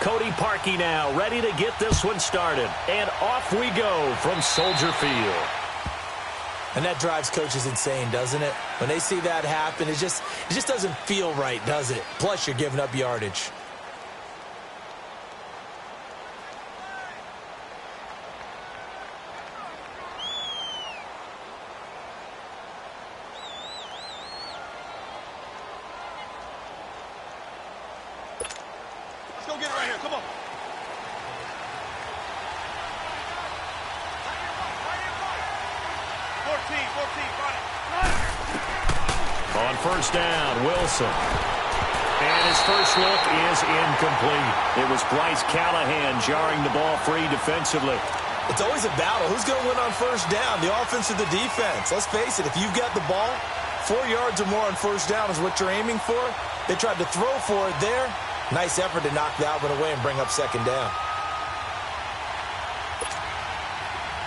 Cody Parkey now ready to get this one started. And off we go from Soldier Field. And that drives coaches insane, doesn't it? When they see that happen, it just doesn't feel right, does it? Plus, you're giving up yardage. Let's go get it right here. Come on. On first down, Wilson. And his first look is incomplete. It was Bryce Callahan jarring the ball free defensively. It's always a battle. Who's going to win on first down, the offense or the defense? Let's face it, if you've got the ball, 4 yards or more on first down is what you're aiming for. They tried to throw for it there. Nice effort to knock that one away and bring up second down.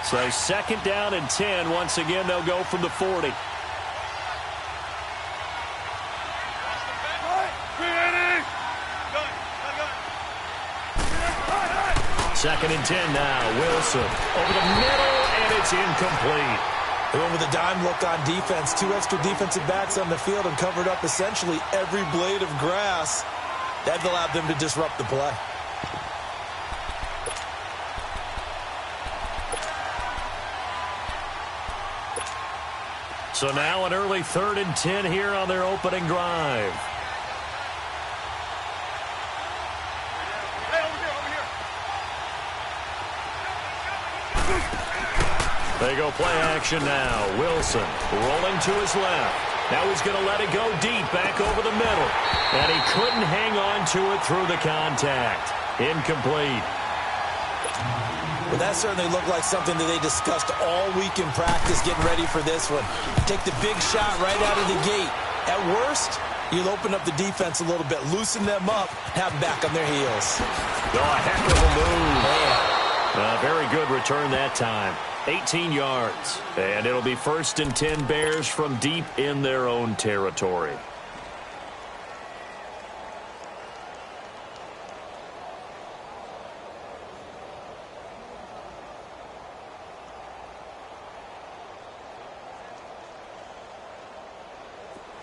So second down and 10. Once again, they'll go from the 40. Second and 10 now. Wilson over the middle, and it's incomplete. They went with a dime look on defense. 2 extra defensive backs on the field and covered up essentially every blade of grass. That allowed them to disrupt the play. So now an early 3rd and 10 here on their opening drive. They go play action now. Wilson rolling to his left. Now he's going to let it go deep back over the middle. And he couldn't hang on to it through the contact. Incomplete. Well, that certainly looked like something that they discussed all week in practice getting ready for this one. Take the big shot right out of the gate. At worst, you'll open up the defense a little bit, loosen them up, have them back on their heels. Oh, a heck of a move. Very good return that time. 18 yards. And it'll be 1st and 10 Bears from deep in their own territory.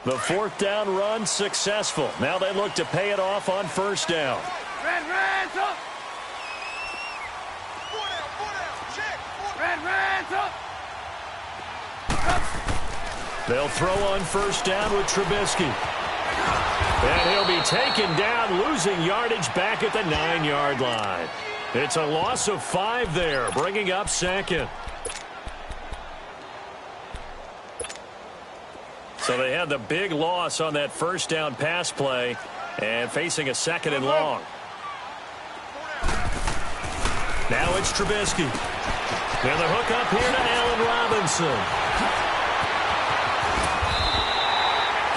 The 4th down run successful. Now they look to pay it off on first down. Red, up. They'll throw on first down with Trubisky. And he'll be taken down, losing yardage back at the 9-yard line. It's a loss of 5 there, bringing up second. So they had the big loss on that first down pass play and facing a 2nd and long. Now it's Trubisky. And the hook up here to Allen Robinson.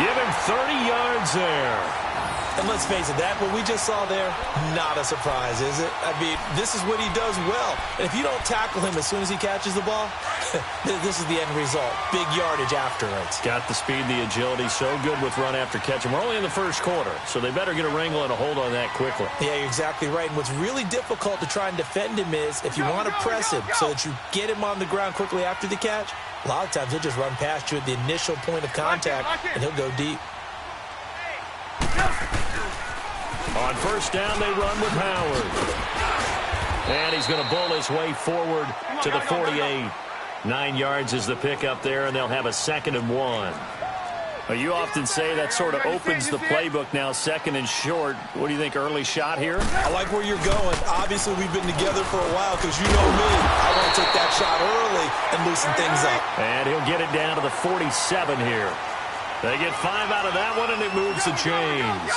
Give him 30 yards there. And let's face it, that what we just saw there, not a surprise, is it? I mean, this is what he does well. And if you don't tackle him as soon as he catches the ball, this is the end result. Big yardage after it. Got the speed, the agility, so good with run after catch. And we're only in the first quarter, so they better get a wrangle and a hold on that quickly. Yeah, you're exactly right. And what's really difficult to try and defend him is if you want to press him so that you get him on the ground quickly after the catch, a lot of times he'll just run past you at the initial point of contact, and he'll go deep. On first down, they run with Howard. And he's going to bull his way forward to the 48. 9 yards is the pickup there, and they'll have a 2nd and 1. Well, you often say that sort of opens the playbook now, 2nd and short. What do you think, early shot here? I like where you're going. Obviously, we've been together for a while because you know me. I want to take that shot early and loosen things up. And he'll get it down to the 47 here. They get 5 out of that one, and it moves the chains.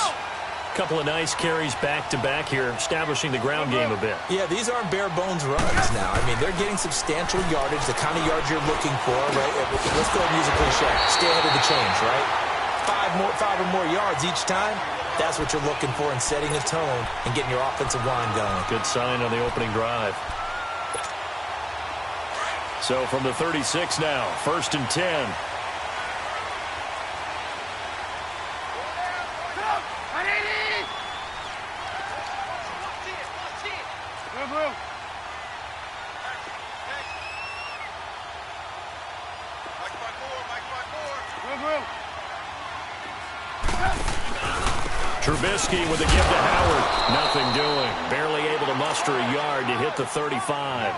Couple of nice carries back-to-back here, establishing the ground game a bit. Yeah, these aren't bare-bones runs now. I mean, they're getting substantial yardage, the kind of yards you're looking for, right? Let's go and use a cliche. Stay ahead of the chains, right? 5 or more yards each time. That's what you're looking for in setting a tone and getting your offensive line going. Good sign on the opening drive. So from the 36 now, 1st and 10. Trubisky with a give to Howard. Nothing doing. Barely able to muster a yard to hit the 35.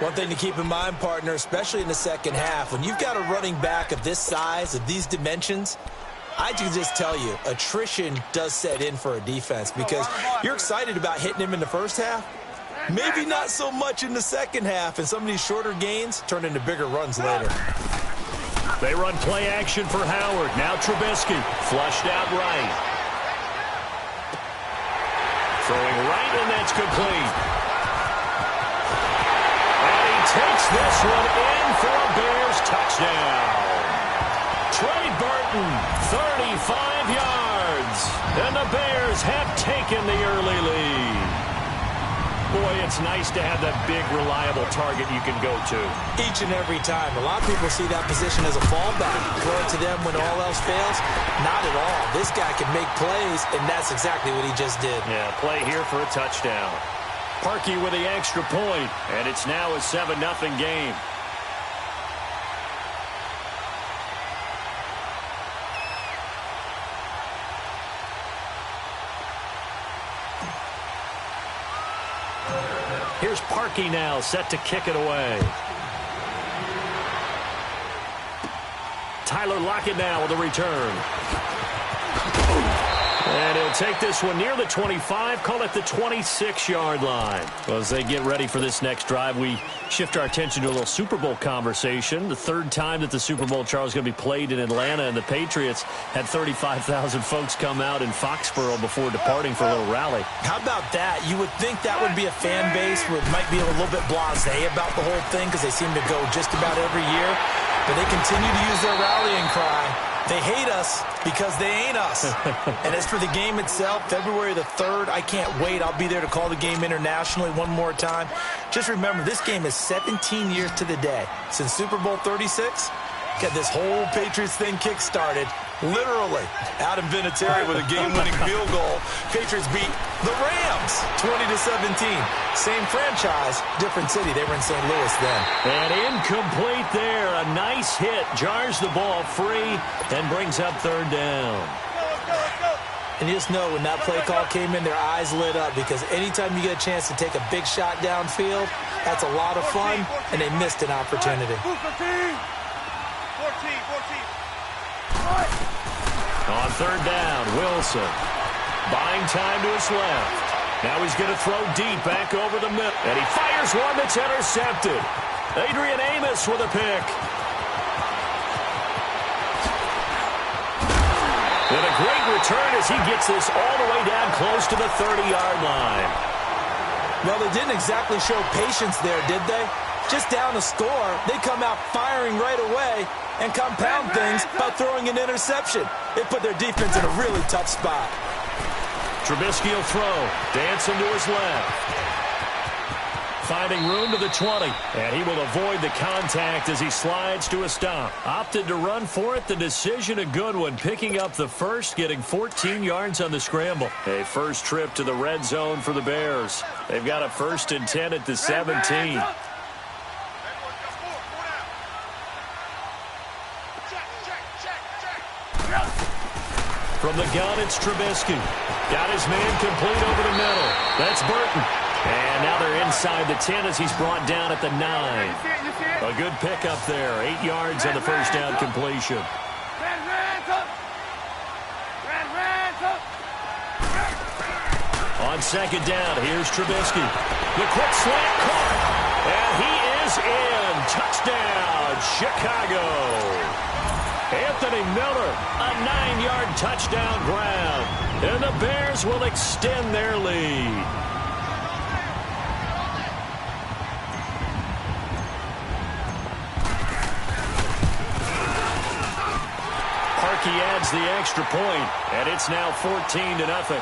One thing to keep in mind, partner, especially in the second half, when you've got a running back of this size, of these dimensions, I can just tell you, attrition does set in for a defense because you're excited about hitting him in the first half. Maybe not so much in the second half, and some of these shorter gains turn into bigger runs later. They run play action for Howard. Now Trubisky flushed out right. Throwing right, and that's complete. And he takes this one in for a Bears touchdown. Trey Burton, 35 yards. And the Bears have taken the early lead. Boy, it's nice to have that big, reliable target you can go to. Each and every time. A lot of people see that position as a fallback. Throw it to them when all else fails. Not at all. This guy can make plays, and that's exactly what he just did. Yeah, play here for a touchdown. Parkey with the extra point, and it's now a 7-0 game. Here's Parkey now, set to kick it away. Tyler Lockett now with a return. And he'll take this one near the 25, call it the 26-yard line. Well, as they get ready for this next drive, we shift our attention to a little Super Bowl conversation. The third time that the Super Bowl, Charles, is going to be played in Atlanta, and the Patriots had 35,000 folks come out in Foxborough before departing for a little rally. How about that? You would think that would be a fan base where it might be a little bit blasé about the whole thing because they seem to go just about every year. But they continue to use their rallying cry. They hate us because they ain't us. And as for the game itself, February the 3rd, I can't wait. I'll be there to call the game internationally one more time. Just remember, this game is 17 years to the day. Since Super Bowl 36, got this whole Patriots thing kick-started. Literally, Adam Vinatieri with a game-winning field goal. Patriots beat the Rams 20-17. Same franchise, different city. They were in St. Louis then. And incomplete there. A nice hit. Jars the ball free and brings up third down. And you just know when that play call came in, their eyes lit up because anytime you get a chance to take a big shot downfield, that's a lot of fun, and they missed an opportunity. 14. On third down, Wilson buying time to his left. Now he's going to throw deep back over the middle. And he fires one that's intercepted. Adrian Amos with a pick. And a great return as he gets this all the way down close to the 30-yard line. Well, they didn't exactly show patience there, did they? Just down a score, they come out firing right away and compound things by throwing an interception. It put their defense in a really tough spot. Trubisky will throw. Dancing to his left. Finding room to the 20. And he will avoid the contact as he slides to a stop. Opted to run for it. The decision a good one. Picking up the first, getting 14 yards on the scramble. A first trip to the red zone for the Bears. They've got a 1st and 10 at the 17. From the gun, it's Trubisky. Got his man complete over the middle. That's Burton. And now they're inside the 10 as he's brought down at the 9. A good pickup there. 8 yards on the first down completion. On second down, here's Trubisky. The quick slant caught. And he is in. Touchdown, Chicago. Anthony Miller, a 9-yard touchdown grab. And the Bears will extend their lead. Parkey adds the extra point, and it's now 14-0.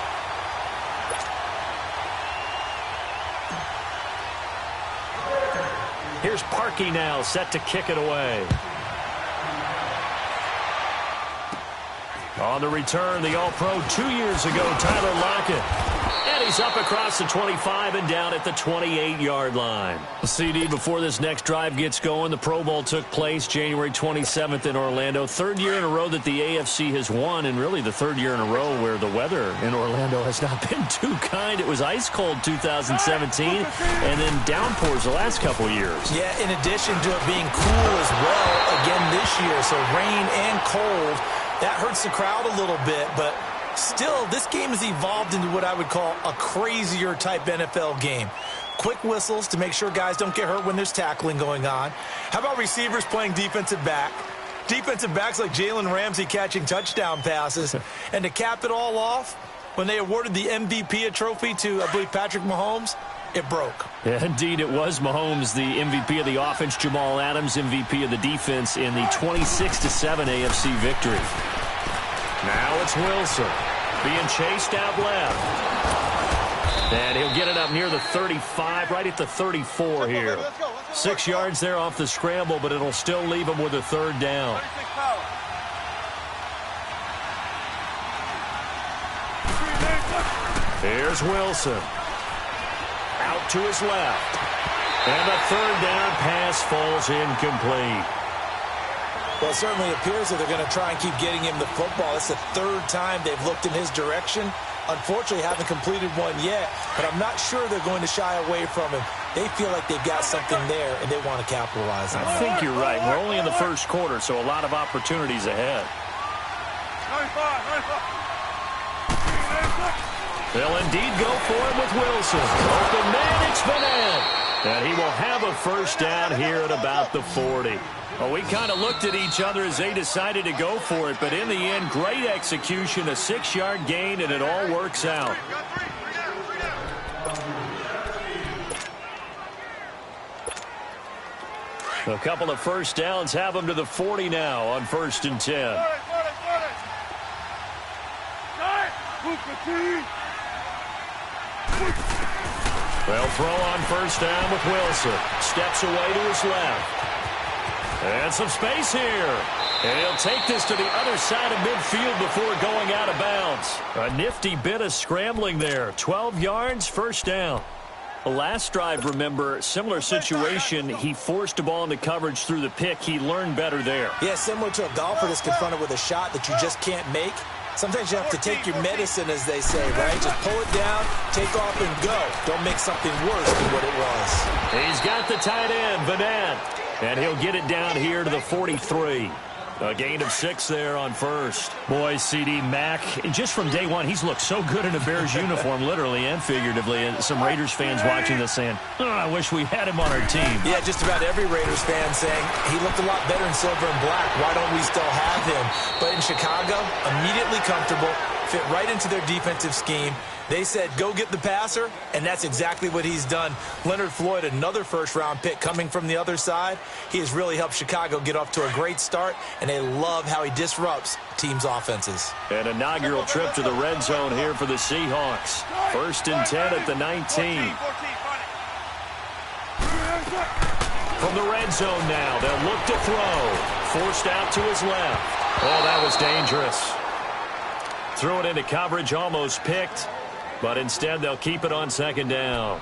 Here's Parkey now, set to kick it away. On the return, the All-Pro 2 years ago, Tyler Lockett. And he's up across the 25 and down at the 28-yard line. CD, before this next drive gets going, the Pro Bowl took place January 27th in Orlando. Third year in a row that the AFC has won, and really the third year in a row where the weather in Orlando has not been too kind. It was ice cold 2017, and then downpours the last couple years. Yeah, in addition to it being cool as well again this year, so rain and cold, that hurts the crowd a little bit, but still, this game has evolved into what I would call a crazier type NFL game. Quick whistles to make sure guys don't get hurt when there's tackling going on. How about receivers playing defensive back? Defensive backs like Jalen Ramsey catching touchdown passes. And to cap it all off, when they awarded the MVP trophy to, I believe, Patrick Mahomes, it broke. Yeah, indeed, it was Mahomes, the MVP of the offense. Jamal Adams, MVP of the defense in the 26-7 AFC victory. Now it's Wilson being chased out left. And he'll get it up near the 35, right at the 34 here. 6 yards there off the scramble, but it'll still leave him with a third down. Here's Wilson. Out to his left. And the third down pass falls incomplete. Well, it certainly appears that they're going to try and keep getting him the football. It's the third time they've looked in his direction. Unfortunately, haven't completed one yet, but I'm not sure they're going to shy away from him. They feel like they've got something there, and they want to capitalize on it. I think you're right. We're only in the first quarter, so a lot of opportunities ahead. They'll indeed go for it with Wilson. Open man, it's Madden. And he will have a first down here at about the 40. Well, we kind of looked at each other as they decided to go for it, but in the end, great execution, a 6-yard gain, and it all works out. A couple of first downs have them to the 40 now on 1st and 10. They'll throw on first down with Wilson. Steps away to his left. And some space here. And he'll take this to the other side of midfield before going out of bounds. A nifty bit of scrambling there. 12 yards, first down. The last drive, remember, similar situation. He forced a ball into coverage through the pick. He learned better there. Yeah, similar to a golfer that's confronted with a shot that you just can't make. Sometimes you have to take your medicine, as they say, right? Just pull it down, take off, and go. Don't make something worse than what it was. He's got the tight end, Madden. And he'll get it down here to the 43. A gain of 6 there on first. Boy, CD Mack, just from day one, he's looked so good in a Bears uniform, literally and figuratively. And some Raiders fans watching this saying, oh, I wish we had him on our team. Yeah, just about every Raiders fan saying, he looked a lot better in silver and black. Why don't we still have him? But in Chicago, immediately comfortable, fit right into their defensive scheme. They said, go get the passer, and that's exactly what he's done. Leonard Floyd, another first-round pick coming from the other side. He has really helped Chicago get off to a great start, and they love how he disrupts teams' offenses. An inaugural trip to the red zone here for the Seahawks. 1st and 10 at the 19. From the red zone now, they'll look to throw. Forced out to his left. Oh, that was dangerous. Threw it into coverage, almost picked. But instead, they'll keep it on 2nd down.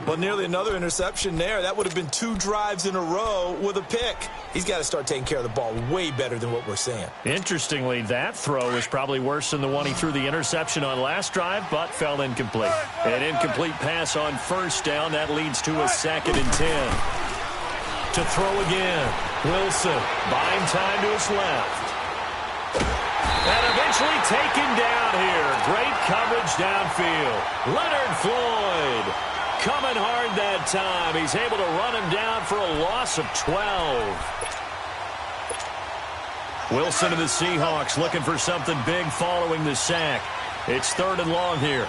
Well, nearly another interception there. That would have been 2 drives in a row with a pick. He's got to start taking care of the ball way better than what we're seeing. Interestingly, that throw is probably worse than the one he threw the interception on last drive, but fell incomplete. An incomplete pass on 1st down. That leads to a 2nd and 10. To throw again. Wilson buying time to his left. And eventually taken down here. Great coverage downfield. Leonard Floyd coming hard that time. He's able to run him down for a loss of 12. Wilson and the Seahawks looking for something big following the sack. It's 3rd and long here.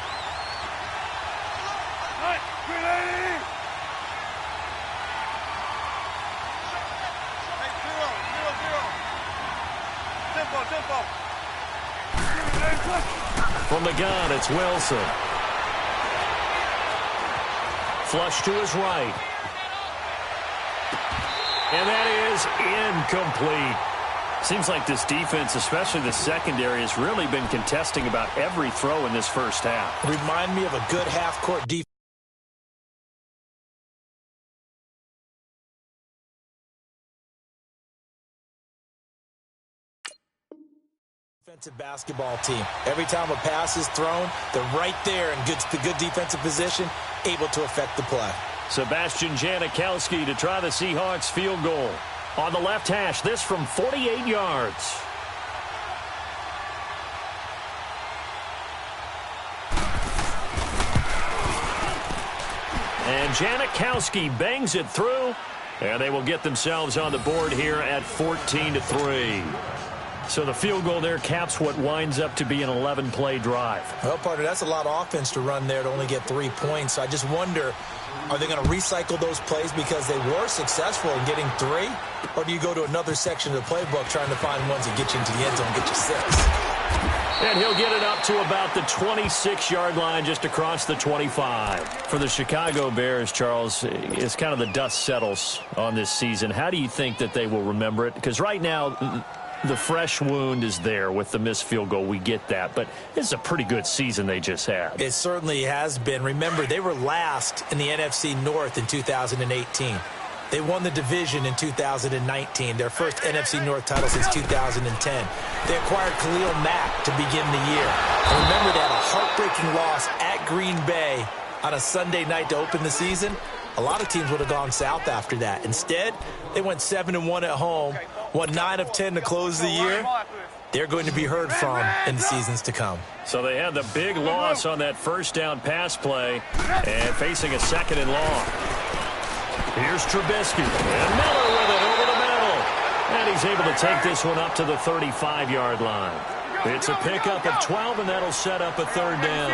From the gun, it's Wilson. Flush to his right. And that is incomplete. Seems like this defense, especially the secondary, has really been contesting about every throw in this first half. Remind me of a good half-court defense. Defensive basketball team. Every time a pass is thrown, they're right there in good defensive position, able to affect the play. Sebastian Janikowski to try the Seahawks field goal. On the left hash, this from 48 yards. And Janikowski bangs it through, and they will get themselves on the board here at 14-3. So the field goal there caps what winds up to be an 11-play drive. Well, partner, that's a lot of offense to run there to only get 3 points. So I just wonder, are they going to recycle those plays because they were successful in getting 3? Or do you go to another section of the playbook trying to find ones that get you into the end zone and get you 6? And he'll get it up to about the 26-yard line, just across the 25. For the Chicago Bears, Charles, it's kind of the dust settles on this season. How do you think that they will remember it? Because right now, the fresh wound is there with the missed field goal. We get that. But this is a pretty good season they just had. It certainly has been. Remember, they were last in the NFC North in 2018. They won the division in 2019, their first NFC North title since 2010. They acquired Khalil Mack to begin the year. And remember, they had a heartbreaking loss at Green Bay on a Sunday night to open the season. A lot of teams would have gone south after that. Instead, they went 7-1 at home, won 9 of 10 to close the year. They're going to be heard from in the seasons to come. So they had the big loss on that first down pass play and facing a second and long. Here's Trubisky, and Miller with it over the middle. And he's able to take this one up to the 35-yard line. It's a pickup of 12, and that'll set up a third down.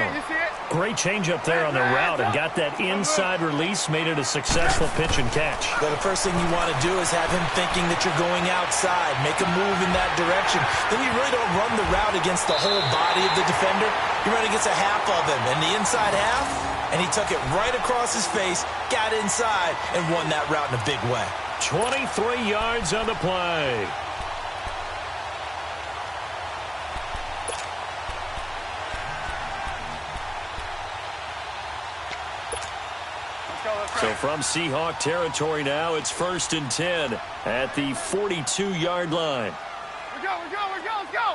Great changeup there on the route, and got that inside release, made it a successful pitch and catch. Well, the first thing you want to do is have him thinking that you're going outside, make a move in that direction. Then you really don't run the route against the whole body of the defender. You run against a half of him, and the inside half, and he took it right across his face, got inside, and won that route in a big way. 23 yards on the play. So from Seahawk territory now, it's 1st and 10 at the 42-yard line. Let's go.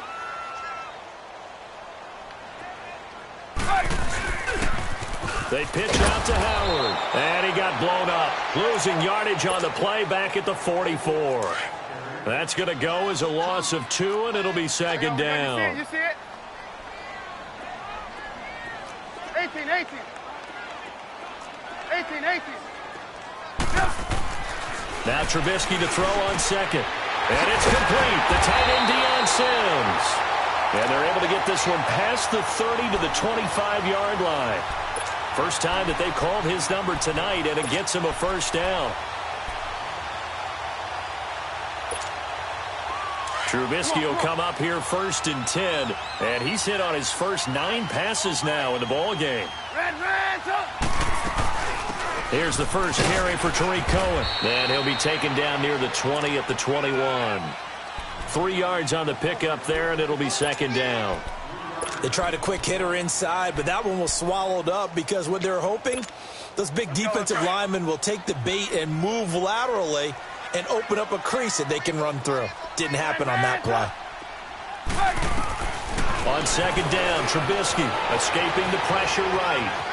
They pitch out to Howard, and he got blown up. Losing yardage on the play back at the 44. That's going to go as a loss of 2, and it'll be second down. You see it? 18. Now Trubisky to throw on second. And it's complete. The tight end, Deion Sims. And they're able to get this one past the 30 to the 25-yard line. First time that they called his number tonight, and it gets him a first down. Trubisky will come up here 1st and 10. And he's hit on his first 9 passes now in the ballgame. Here's the first carry for Tariq Cohen. And he'll be taken down near the 20 at the 21. 3 yards on the pickup there, and it'll be second down. They tried a quick hitter inside, but that one was swallowed up because what they're hoping, those big defensive linemen will take the bait and move laterally and open up a crease that they can run through. Didn't happen on that play. On second down, Trubisky escaping the pressure right.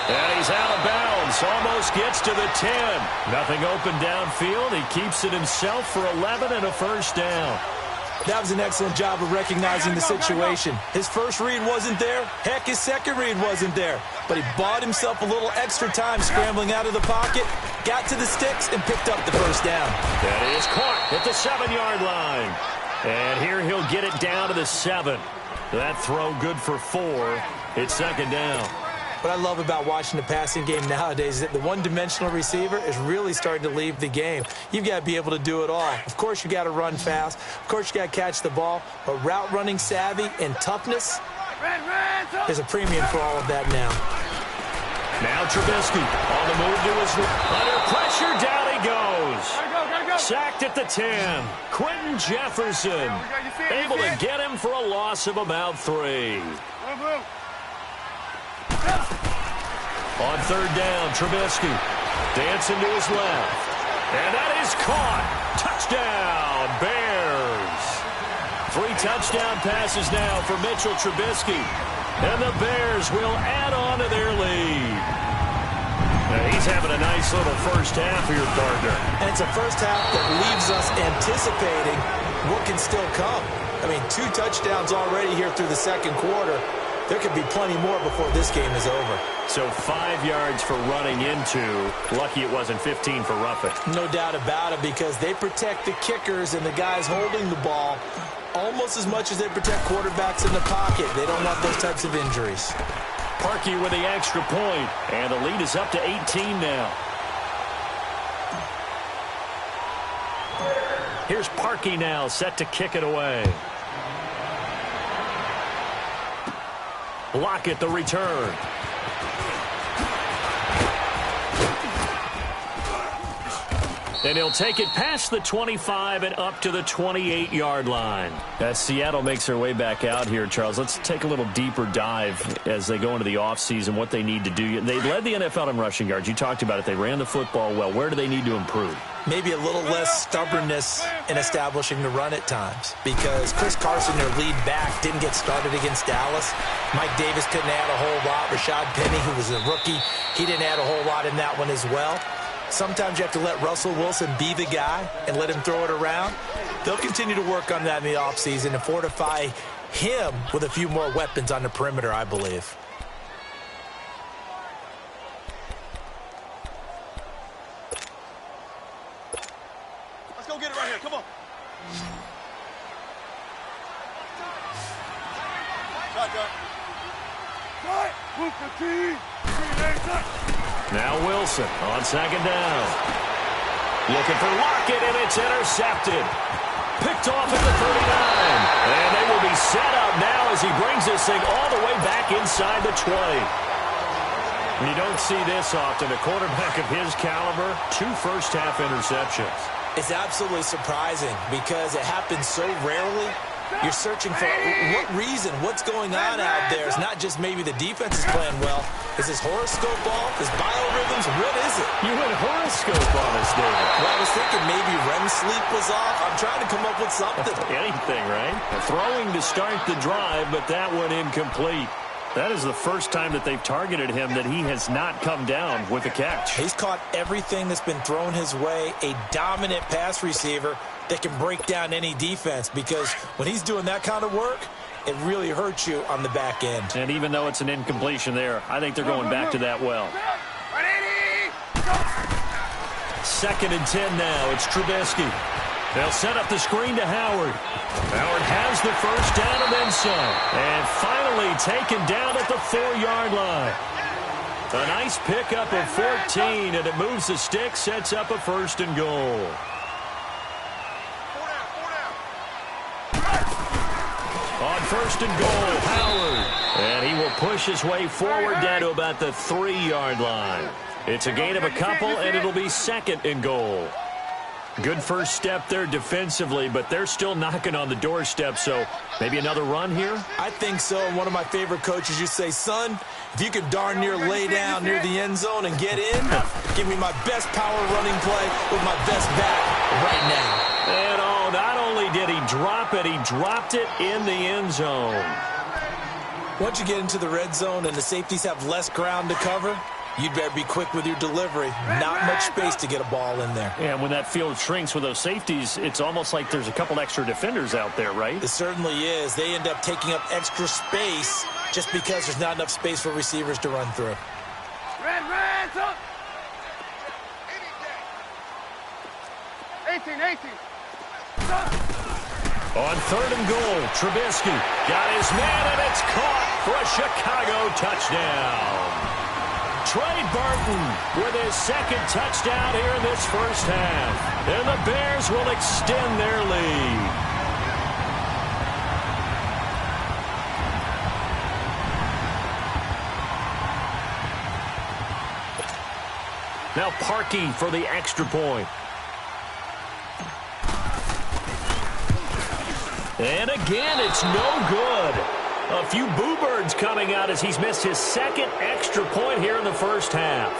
And he's out of bounds. Almost gets to the 10. Nothing open downfield. He keeps it himself for 11 and a first down. That was an excellent job of recognizing the situation. His first read wasn't there. Heck, his second read wasn't there. But he bought himself a little extra time scrambling out of the pocket, got to the sticks, and picked up the first down. That is caught at the 7-yard line. And here he'll get it down to the 7. That throw good for 4. It's second down. What I love about watching the passing game nowadays is that the one-dimensional receiver is really starting to leave the game. You've got to be able to do it all. Of course, you got to run fast. Of course, you got to catch the ball. But route running savvy and toughness, there's a premium for all of that now. Now Trubisky on the move to his under pressure. Down he goes. Sacked at the 10. Quentin Jefferson able to get him for a loss of about 3. On third down, Trubisky dancing to his left. And that is caught. Touchdown, Bears. 3 touchdown passes now for Mitchell Trubisky. And the Bears will add on to their lead. Now he's having a nice little first half here, partner. And it's a first half that leaves us anticipating what can still come. I mean, 2 touchdowns already here through the second quarter. There could be plenty more before this game is over. So 5 yards for running into. Lucky it wasn't 15 for roughing. No doubt about it, because they protect the kickers and the guys holding the ball almost as much as they protect quarterbacks in the pocket. They don't want those types of injuries. Parkey with the extra point, and the lead is up to 18 now. Here's Parkey now, set to kick it away. Lockett the return. And he'll take it past the 25 and up to the 28-yard line. As Seattle makes their way back out here, Charles, let's take a little deeper dive as they go into the offseason, what they need to do. They led the NFL in rushing yards. You talked about it. They ran the football well. Where do they need to improve? Maybe a little less stubbornness in establishing the run at times, because Chris Carson, their lead back, didn't get started against Dallas. Mike Davis couldn't add a whole lot. Rashad Penny, who was a rookie, he didn't add a whole lot in that one as well. Sometimes you have to let Russell Wilson be the guy and let him throw it around. They'll continue to work on that in the offseason and fortify him with a few more weapons on the perimeter, I believe. Let's go get it right here. Come on. Shotgun. Right. Move the team. Now Wilson on second down. Looking for Lockett, and it's intercepted. Picked off at the 39. And they will be set up now as he brings this thing all the way back inside the 20. You don't see this often. A quarterback of his caliber, 2 first-half interceptions. It's absolutely surprising because it happens so rarely. You're searching for what reason, what's going on out there. It's not just maybe the defense is playing well. Is his horoscope off? His biorhythms? What is it? You went horoscope on us, David. Well, I was thinking maybe REM sleep was off. I'm trying to come up with something. Anything, right? Throwing to start the drive, but that one incomplete. That is the first time that they've targeted him that he has not come down with a catch. He's caught everything that's been thrown his way. A dominant pass receiver that can break down any defense, because when he's doing that kind of work, it really hurts you on the back end. And even though it's an incompletion there, I think they're going back to that well. Second and 10 now. It's Trubisky. They'll set up the screen to Howard. Howard has the first down and then some. And finally taken down at the 4-yard line. A nice pickup of 14, and it moves the stick, sets up a first and goal. On first and goal, Howard. And he will push his way forward down to about the 3-yard line. It's a gain of a couple, and it'll be second and goal. Good first step there defensively, but they're still knocking on the doorstep, so maybe another run here? I think so. And one of my favorite coaches, you say, son, if you can darn near lay down near the end zone and get in, give me my best power running play with my best back right now. And not only did he drop it, he dropped it in the end zone. Once you get into the red zone and the safeties have less ground to cover, you'd better be quick with your delivery. Not much space to get a ball in there. Yeah, when that field shrinks with those safeties, it's almost like there's a couple extra defenders out there, right? It certainly is. They end up taking up extra space just because there's not enough space for receivers to run through. Red, up. 18. On third and goal, Trubisky got his man, and it's caught for a Chicago touchdown. Trey Burton with his second touchdown here in this first half. And the Bears will extend their lead. Now Parkey for the extra point. And again, it's no good. A few boo birds coming out as he's missed his second extra point here in the first half.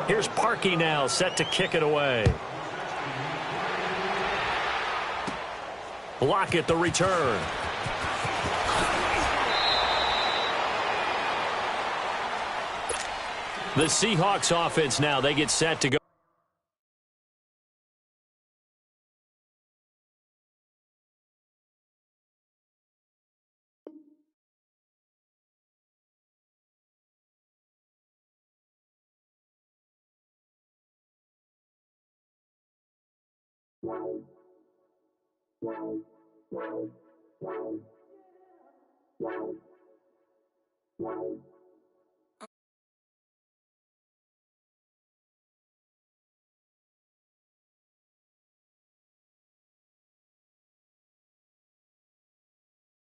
Here's Parkey now, set to kick it away. Block it, the return. The Seahawks offense now, they get set to go. Wow.